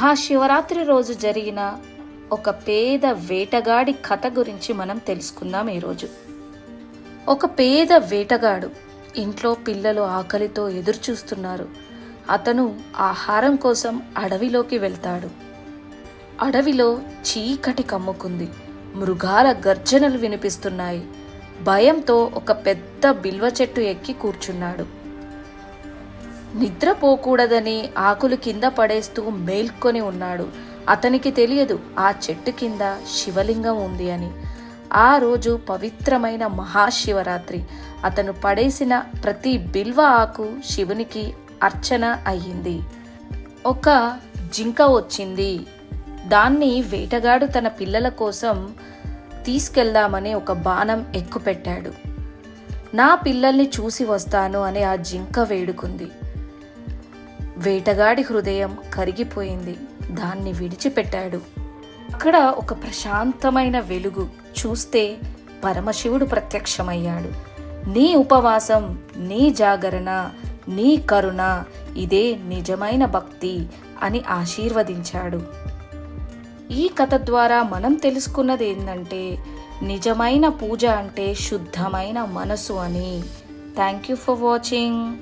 ఆ శివరాత్రి రోజు జరిగిన ఒక పేద వేటగాడి కథ గురించి మనం తెలుసుకుందాం ఈరోజు. ఒక పేద వేటగాడు ఇంట్లో పిల్లలు ఆకలితో ఎదురు చూస్తున్నారు. అతను ఆహారం కోసం అడవిలోకి వెళ్తాడు. అడవిలో చీకటి కమ్ముకుంది. మృగాల గర్జనలు వినిపిస్తున్నాయి. భయంతో ఒక పెద్ద బిల్వ చెట్టు ఎక్కి కూర్చున్నాడు. నిద్రపోకూడదని ఆకులు కింద పడేస్తూ మేల్కొని ఉన్నాడు. అతనికి తెలియదు ఆ చెట్టు కింద శివలింగం ఉంది అని. ఆ రోజు పవిత్రమైన మహాశివరాత్రి. అతను పడేసిన ప్రతి బిల్వ ఆకు శివునికి అర్చన అయ్యింది. ఒక జింక వచ్చింది. దాన్ని వేటగాడు తన పిల్లల కోసం తీసుకెళ్దామని ఒక బాణం ఎక్కుపెట్టాడు. నా పిల్లల్ని చూసి వస్తాను అని ఆ జింక వేడుకుంది. వేటగాడి హృదయం కరిగిపోయింది. దాన్ని విడిచిపెట్టాడు. అక్కడ ఒక ప్రశాంతమైన వెలుగు. చూస్తే పరమశివుడు ప్రత్యక్షమయ్యాడు. నీ ఉపవాసం, నీ జాగరణ, నీ కరుణ, ఇదే నిజమైన భక్తి అని ఆశీర్వదించాడు. ఈ కథ ద్వారా మనం తెలుసుకున్నది ఏంటంటే, నిజమైన పూజ అంటే శుద్ధమైన మనసు అని. Thank you for watching.